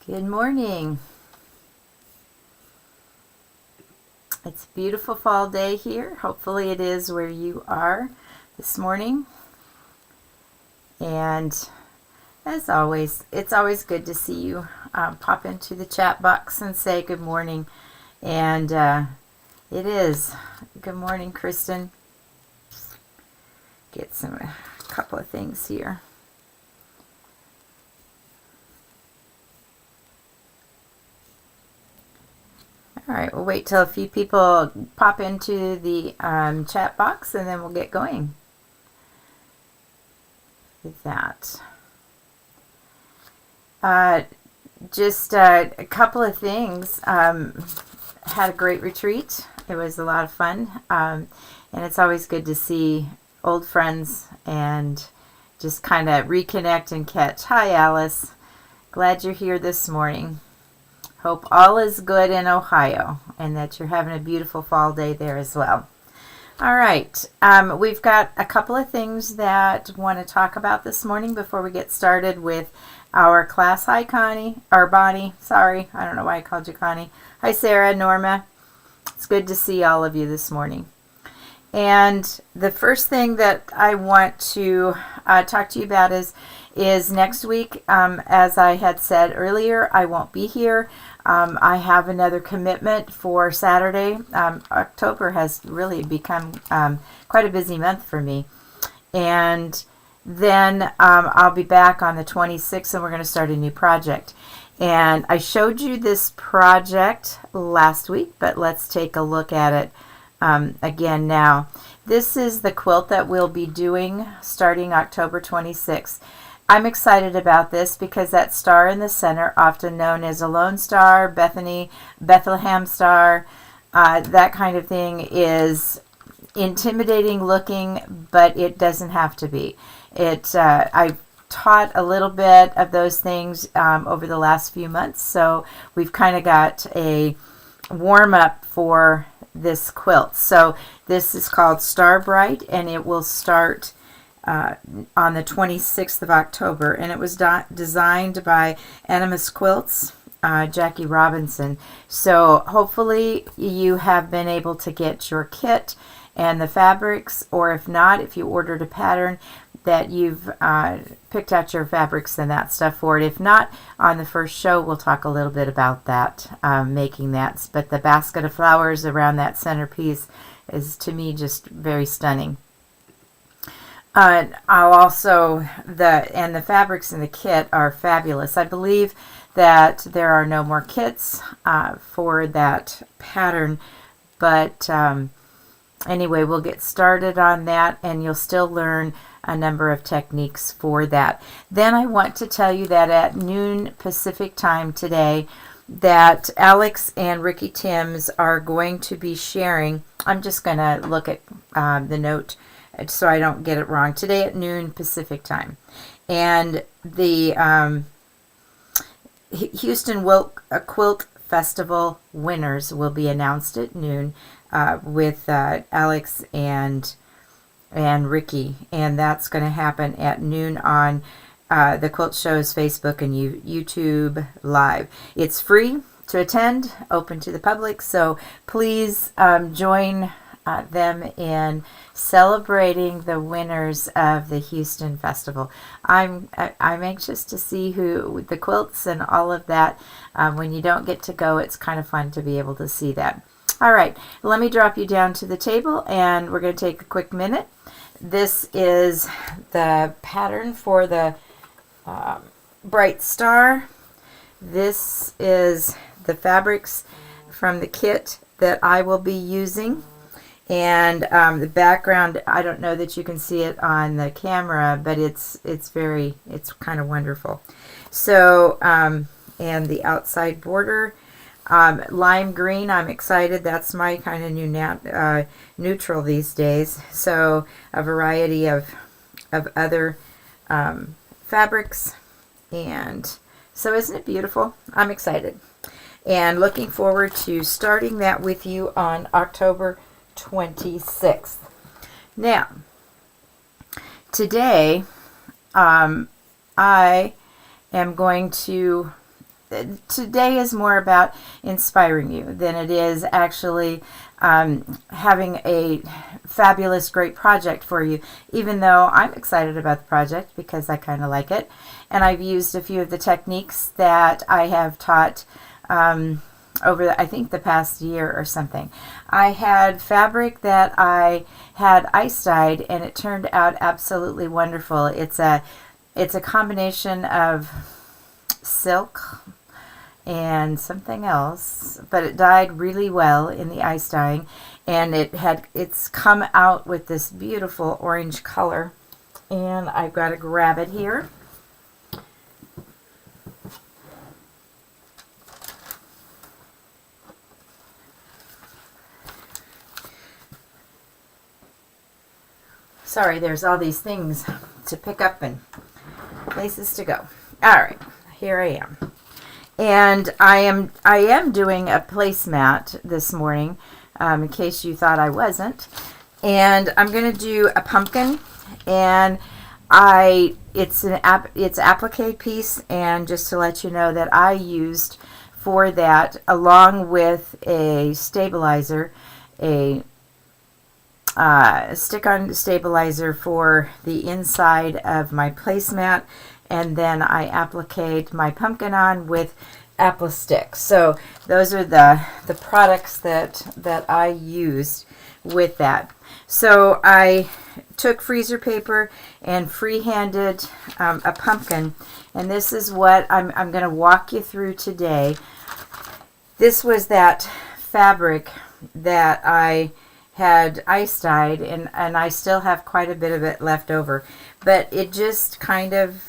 Good morning. It's a beautiful fall day here. Hopefully it is where you are this morning. And as always, it's always good to see you pop into the chat box and say good morning. And it is. Good morning, Kristen. Get a couple of things here. All right, we'll wait till a few people pop into the chat box and then we'll get going with that. Just a couple of things. Had a great retreat. It was a lot of fun. And it's always good to see old friends and just kind of reconnect and catch. Hi, Alice. Glad you're here this morning. Hope all is good in Ohio and that you're having a beautiful fall day there as well. All right, we've got a couple of things that I want to talk about this morning before we get started with our class. Hi, Connie, or Bonnie. Sorry, I don't know why I called you Connie. Hi, Sarah, Norma. It's good to see all of you this morning. And the first thing that I want to talk to you about is next week. As I had said earlier, I won't be here. I have another commitment for Saturday. October has really become quite a busy month for me. And then I'll be back on the 26th and we're going to start a new project. And I showed you this project last week, but let's take a look at it again now. This is the quilt that we'll be doing starting October 26th. I'm excited about this because that star in the center, often known as a lone star, Bethlehem star, that kind of thing, is intimidating looking, but it doesn't have to be. I've taught a little bit of those things over the last few months, so we've kind of got a warm-up for this quilt. So this is called Star Bright, and it will start on the 26th of October, and it was designed by Animus Quilts, Jackie Robinson. So hopefully you have been able to get your kit and the fabrics, or if not, if you ordered a pattern, that you've picked out your fabrics and that stuff for it. If not, on the first show we'll talk a little bit about that, making that. But the basket of flowers around that centerpiece is, to me, just very stunning. I'll also, the fabrics in the kit are fabulous. I believe that there are no more kits for that pattern, but anyway, we'll get started on that, and you'll still learn a number of techniques for that. Then I want to tell you that at noon Pacific time today, that Alex and Ricky Timms are going to be sharing. I'm just going to look at the note so I don't get it wrong. Today at noon Pacific time. And the Houston Quilt Festival winners will be announced at noon with Alex and Ricky. And that's going to happen at noon on the Quilt Show's Facebook and YouTube Live. It's free to attend, open to the public, so please join them in celebrating the winners of the Houston Festival. I'm anxious to see who the quilts and all of that. When you don't get to go, it's kind of fun to be able to see that. All right, let me drop you down to the table, and we're going to take a quick minute. This is the pattern for the Bright Star. This is the fabrics from the kit that I will be using. And the background, I don't know that you can see it on the camera, but it's kind of wonderful. So, and the outside border, lime green, I'm excited. That's my kind of new neutral these days. So a variety of other fabrics. And so isn't it beautiful? I'm excited. And looking forward to starting that with you on October 26th. Now, today I am going to today is more about inspiring you than it is actually having a fabulous, great project for you, even though I'm excited about the project because I kind of like it. And I've used a few of the techniques that I have taught over, I think, the past year or something. I had fabric that I had ice dyed, and it turned out absolutely wonderful. It's a combination of silk and something else, but it dyed really well in the ice dyeing, and it's come out with this beautiful orange color. And I've got to grab it here. Sorry, there's all these things to pick up and places to go. All right, here I am. And I am doing a placemat this morning, in case you thought I wasn't. And I'm going to do a pumpkin, and it's applique piece, and just to let you know that I used for that, along with a stabilizer, a stick-on stabilizer for the inside of my placemat, and then I appliqued my pumpkin on with apple sticks. So those are the products that I used with that. So I took freezer paper and free-handed a pumpkin, and this is what I'm going to walk you through today. This was that fabric that I had ice dyed, and I still have quite a bit of it left over, but it just kind of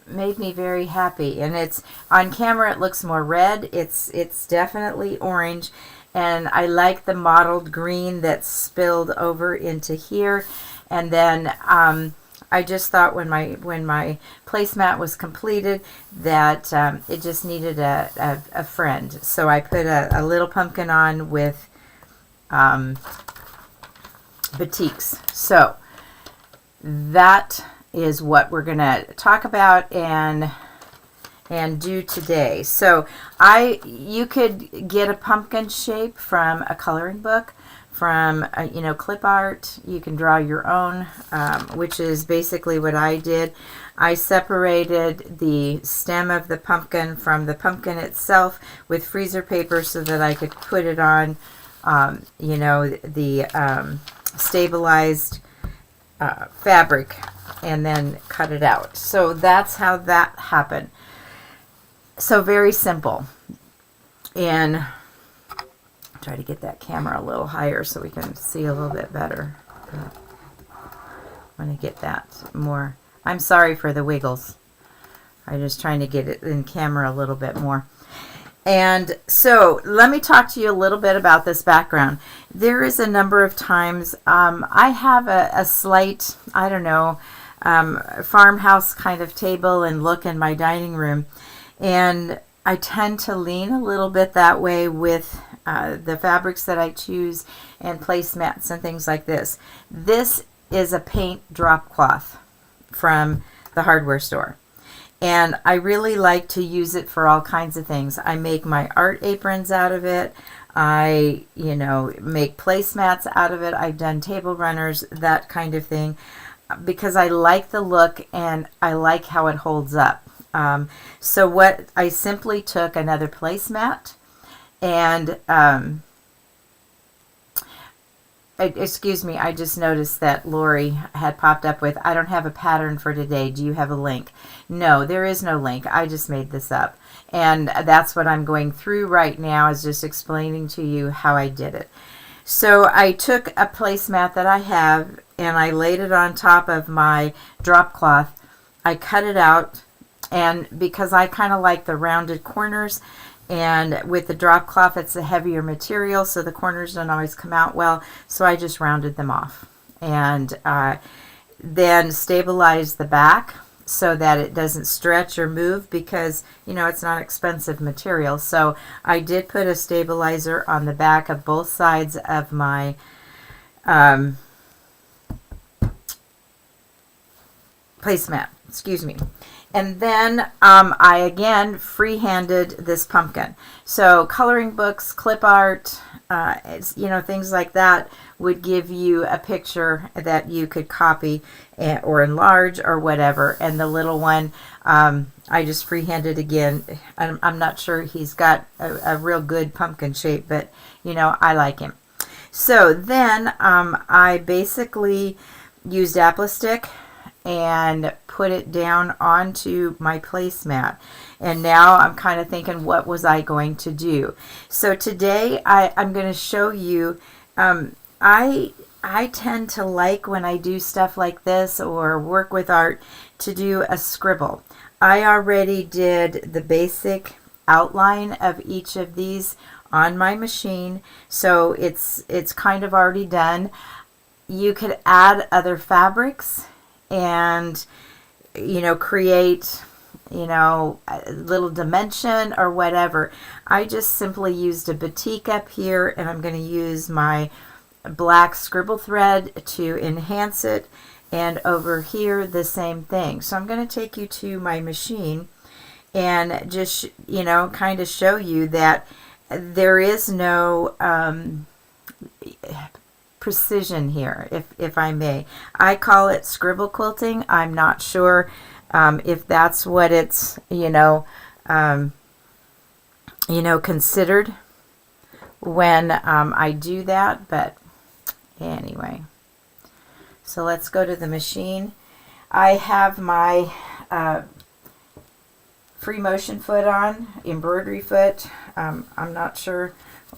made me very happy. And it's on camera, it looks more red. It's definitely orange, and I like the mottled green that's spilled over into here. And then I just thought when my placemat was completed that it just needed a friend, so I put a little pumpkin on with batiks. So that is what we're going to talk about and do today. So you could get a pumpkin shape from a coloring book, from clip art. You can draw your own, which is basically what I did. I separated the stem of the pumpkin from the pumpkin itself with freezer paper so that I could put it on the stabilized fabric and then cut it out. So that's how that happened. So very simple. And try to get that camera a little higher so we can see a little bit better. I want to get that more. I'm sorry for the wiggles. I'm just trying to get it in camera a little bit more. And so let me talk to you a little bit about this background. There is a number of times I have a slight, I don't know, farmhouse kind of table and look in my dining room, and I tend to lean a little bit that way with the fabrics that I choose and placemats and things like this. This is a paint drop cloth from the hardware store. And I really like to use it for all kinds of things. I make my art aprons out of it. I, make placemats out of it. I've done table runners, that kind of thing, because I like the look and I like how it holds up. So what I simply took another placemat and excuse me, I just noticed that Lori had popped up with, I don't have a pattern for today. Do you have a link? No, there is no link. I just made this up. And that's what I'm going through right now, is just explaining to you how I did it. So I took a placemat that I have and I laid it on top of my drop cloth. I cut it out, and because I kind of like the rounded corners, and with the drop cloth it's a heavier material, so the corners don't always come out well, so I just rounded them off. And then stabilized the back so that it doesn't stretch or move, because it's not expensive material. So I did put a stabilizer on the back of both sides of my placemat, excuse me. And then I again freehanded this pumpkin. So coloring books, clip art, things like that would give you a picture that you could copy or enlarge or whatever. And the little one, I just freehanded again. I'm not sure he's got a real good pumpkin shape, but I like him. So then I basically used apple stick and put it down onto my placemat. And now I'm kind of thinking, what was I going to do? So today I'm going to show you, I tend to like when I do stuff like this or work with art to do a scribble. I already did the basic outline of each of these on my machine, so it's kind of already done. You could add other fabrics and create a little dimension or whatever. I just simply used a batik up here, and I'm going to use my black scribble thread to enhance it, and over here the same thing. So I'm going to take you to my machine and just kind of show you that there is no precision here, if I may. I call it scribble quilting. I'm not sure if that's what it's considered when I do that, but anyway. So let's go to the machine. I have my free motion foot on, embroidery foot. I'm not sure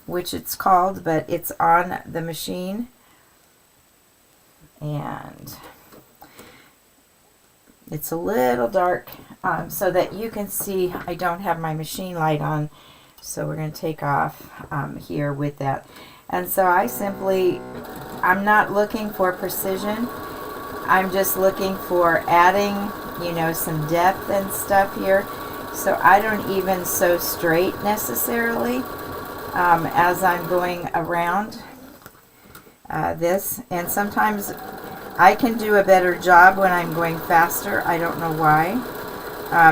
which it's called, but it's on the machine. And it's a little dark so that you can see. I don't have my machine light on, so we're going to take off here with that. And so I'm not looking for precision. I'm just looking for adding, some depth and stuff here. So I don't even sew straight necessarily as I'm going around this. And sometimes I can do a better job when I'm going faster. I don't know why.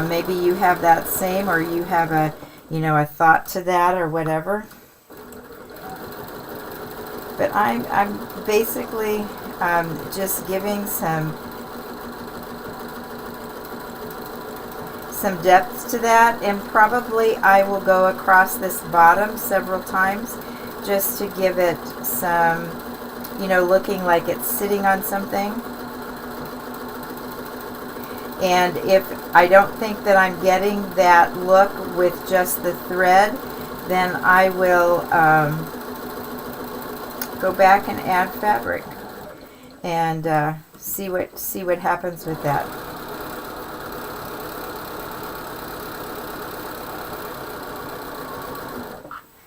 Maybe you have that same, or you have a thought to that or whatever. But I'm basically just giving some depth to that, and probably I will go across this bottom several times just to give it some, looking like it's sitting on something. And if I don't think that I'm getting that look with just the thread, then I will go back and add fabric and see what happens with that.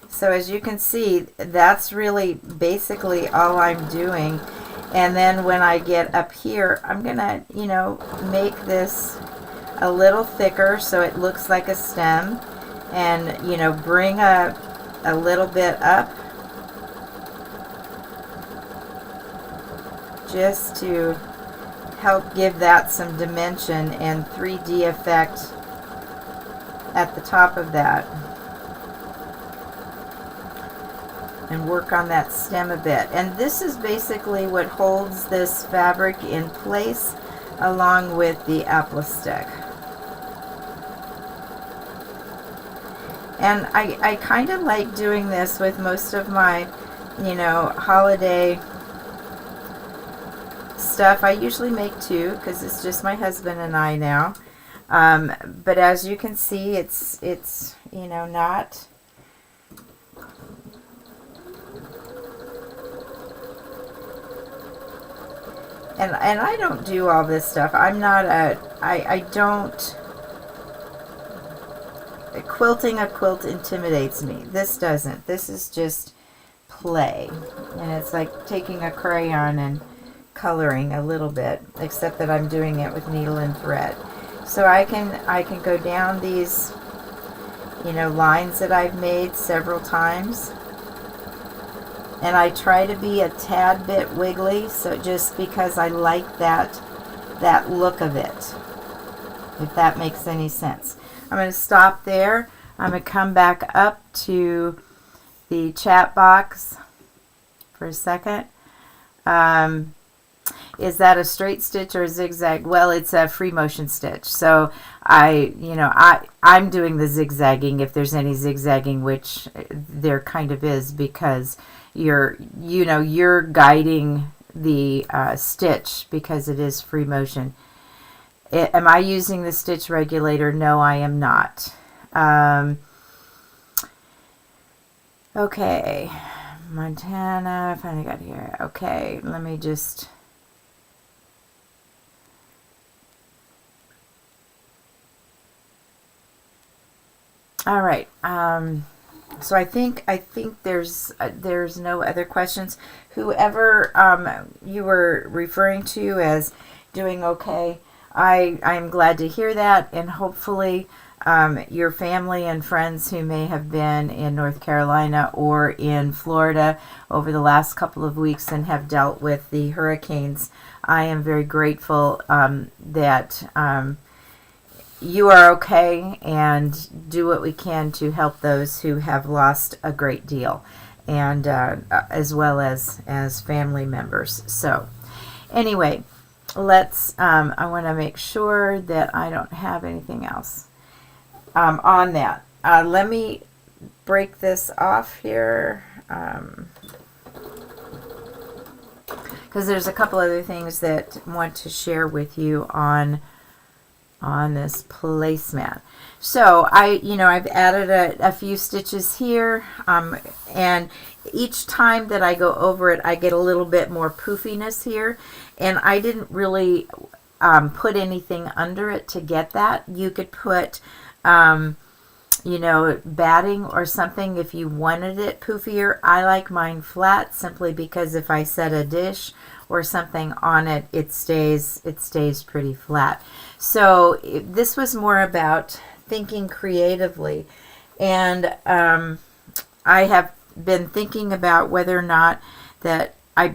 So as you can see, that's really basically all I'm doing. And then when I get up here, I'm gonna make this a little thicker so it looks like a stem, and bring a little bit up just to help give that some dimension and 3D effect at the top of that, and work on that stem a bit. And this is basically what holds this fabric in place, along with the apple stick. And I kind of like doing this with most of my holiday stuff. I usually make two because it's just my husband and I now, but as you can see, it's not and I don't do all this stuff. I'm not I don't quilting a quilt intimidates me. This doesn't. This is just play, and it's like taking a crayon and coloring a little bit, except that I'm doing it with needle and thread. So I can go down these lines that I've made several times, and I try to be a tad bit wiggly, so just because I like that look of it. if that makes any sense. I'm going to stop there. I'm going to come back up to the chat box for a second. Is that a straight stitch or a zigzag? Well, it's a free motion stitch. So I'm doing the zigzagging, if there's any zigzagging, which there kind of is, because you're guiding the stitch because it is free motion. Am I using the stitch regulator? No, I am not. Okay, Montana, finally got here. Okay, let me just... All right. So I think there's no other questions. Whoever you were referring to as doing okay, I'm glad to hear that, and hopefully your family and friends who may have been in North Carolina or in Florida over the last couple of weeks and have dealt with the hurricanes, I am very grateful that you are okay, and do what we can to help those who have lost a great deal, and as well as family members. So anyway, let's I want to make sure that I don't have anything else on that. Let me break this off here, because there's a couple other things that I want to share with you on this placemat. So I've added a few stitches here, and each time that I go over it, I get a little bit more poofiness here, and I didn't really put anything under it to get that. You could put batting or something if you wanted it poofier. I like mine flat simply because if I set a dish or something on it, it stays pretty flat. So this was more about thinking creatively, and I have been thinking about whether or not that I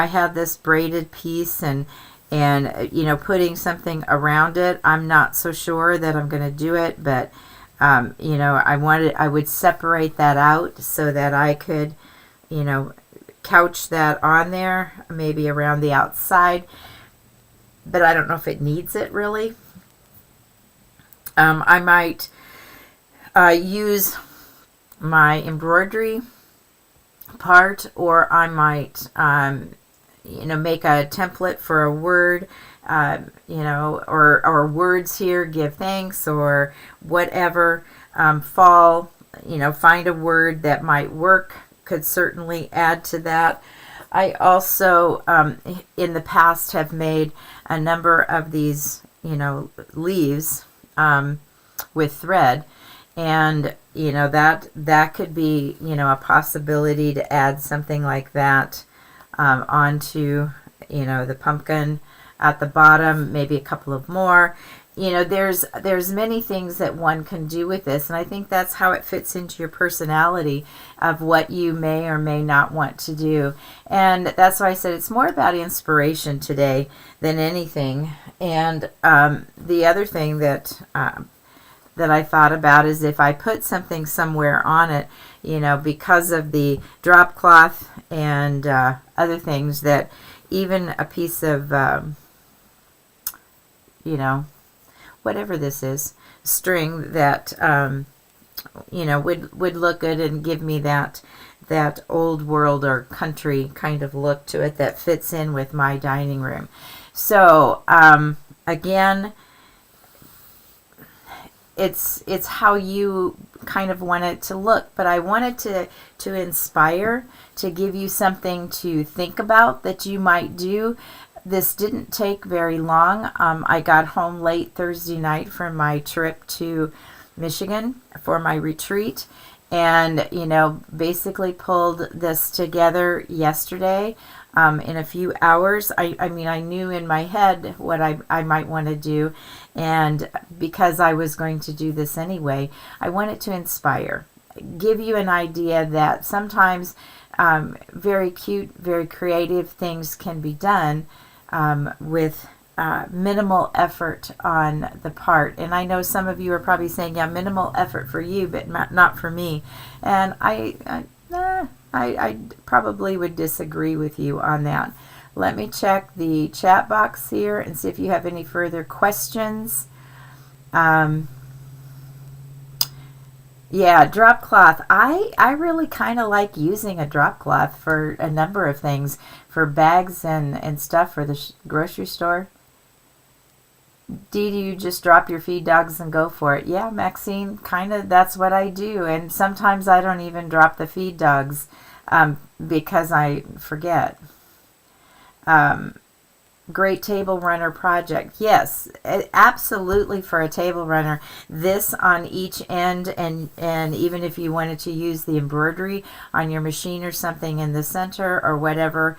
had this braided piece and putting something around it. I'm not so sure that I'm going to do it, but I would separate that out so that I could couch that on there, maybe around the outside, but I don't know if it needs it really. I might use my embroidery part, or I might make a template for a word, or words here, give thanks or whatever. Find a word that might work, could certainly add to that. I also in the past have made a number of these leaves with thread, and that could be a possibility to add something like that onto the pumpkin at the bottom, maybe a couple of more. There's many things that one can do with this, and I think that's how it fits into your personality of what you may or may not want to do. And that's why I said it's more about inspiration today than anything. And the other thing that I thought about is if I put something somewhere on it, because of the drop cloth and other things, that even a piece of whatever this is, string that would look good and give me that old world or country kind of look to it that fits in with my dining room. So again, it's how you kind of want it to look, but I wanted to inspire, to give you something to think about that you might do. This didn't take very long. I got home late Thursday night from my trip to Michigan for my retreat, and basically pulled this together yesterday in a few hours. I knew in my head what I might want to do, and because I was going to do this anyway, I wanted to inspire, give you an idea that sometimes very cute, very creative things can be done with minimal effort on the part. And I know some of you are probably saying, yeah, minimal effort for you, but not for me. And I probably would disagree with you on that. Let me check the chat box here and see if you have any further questions. Yeah, drop cloth. I really kind of like using a drop cloth for a number of things, for bags and stuff for the grocery store. Dee, do you just drop your feed dogs and go for it? Yeah, Maxine, kind of that's what I do. And sometimes I don't even drop the feed dogs because I forget. Great table runner project. Yes, absolutely, for a table runner. This on each end, and even if you wanted to use the embroidery on your machine or something in the center or whatever,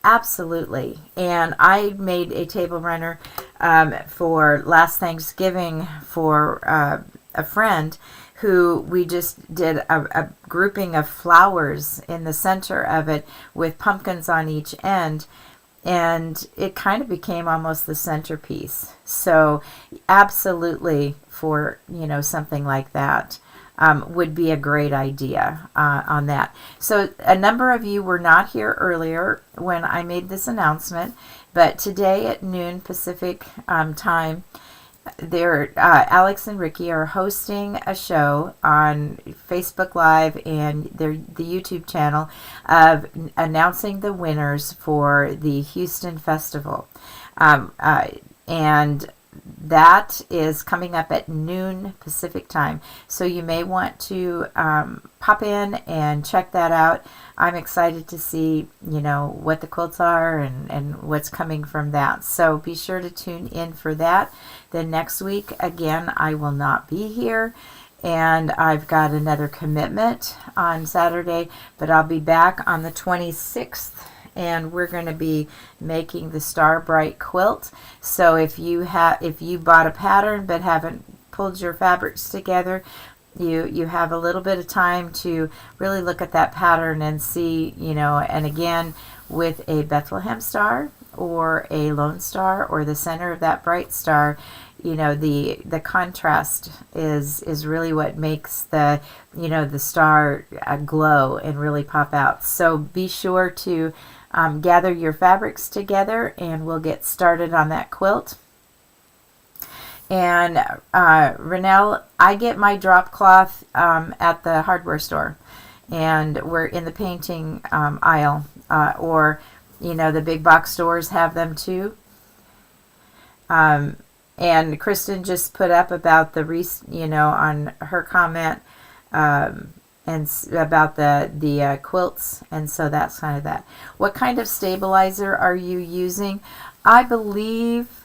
absolutely. And I made a table runner for last Thanksgiving for a friend who we just did a grouping of flowers in the center of it with pumpkins on each end. And it kind of became almost the centerpiece. So absolutely, for something like that would be a great idea on that. So a number of you were not here earlier when I made this announcement, but today at noon Pacific time, Alex and Ricky are hosting a show on Facebook Live and the YouTube channel of announcing the winners for the Houston Festival. And that is coming up at noon Pacific time. So you may want to pop in and check that out. I'm excited to see, what the quilts are and what's coming from that. So be sure to tune in for that. Then next week, again, I will not be here. And I've got another commitment on Saturday, but I'll be back on the 26th. And we're going to be making the Star Bright quilt. So if you bought a pattern but haven't pulled your fabrics together, you have a little bit of time to really look at that pattern and see, and again, with a Bethlehem star or a Lone Star or the center of that bright star, the contrast is really what makes the star glow and really pop out. So be sure to gather your fabrics together, and we'll get started on that quilt. And Renelle, I get my drop cloth at the hardware store, and we're in the painting aisle, or the big box stores have them too. And Kristen just put up about the on her comment and about the quilts, and so that's kind of that. What kind of stabilizer are you using? I believe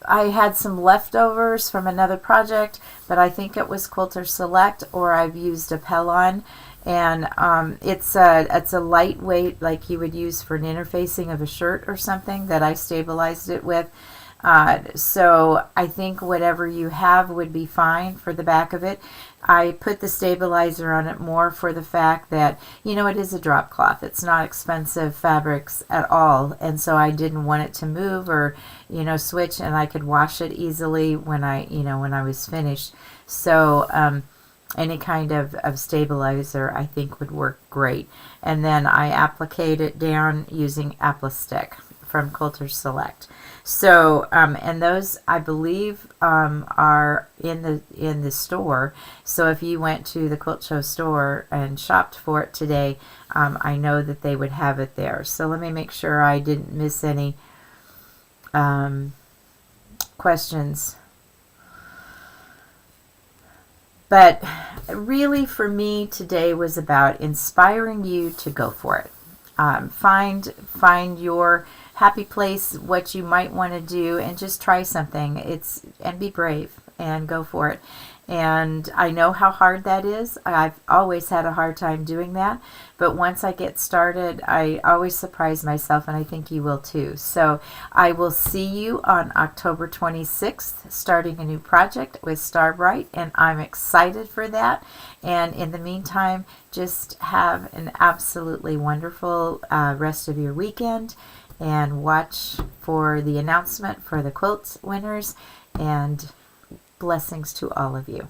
I had some leftovers from another project, but I think it was Quilter Select, or I've used a Pellon, and it's a lightweight, like you would use for an interfacing of a shirt or something, that I stabilized it with. So I think whatever you have would be fine for the back of it. I put the stabilizer on it more for the fact that, it is a drop cloth. It's not expensive fabrics at all. And so I didn't want it to move or, switch, and I could wash it easily when I was finished. So, any kind of stabilizer I think would work great. And then I appliqued it down using Applistick from Quilter Select. So, and those I believe are in the store. So if you went to the Quilt Show store and shopped for it today, I know that they would have it there. So let me make sure I didn't miss any questions. But really, for me today was about inspiring you to go for it. Find your happy place, what you might want to do, and just try something. And be brave and go for it. And I know how hard that is. I've always had a hard time doing that, but once I get started, I always surprise myself, and I think you will too. So I will see you on October 26th, starting a new project with Starbright, and I'm excited for that. And in the meantime, just have an absolutely wonderful rest of your weekend, and watch for the announcement for the quilt winners, and blessings to all of you.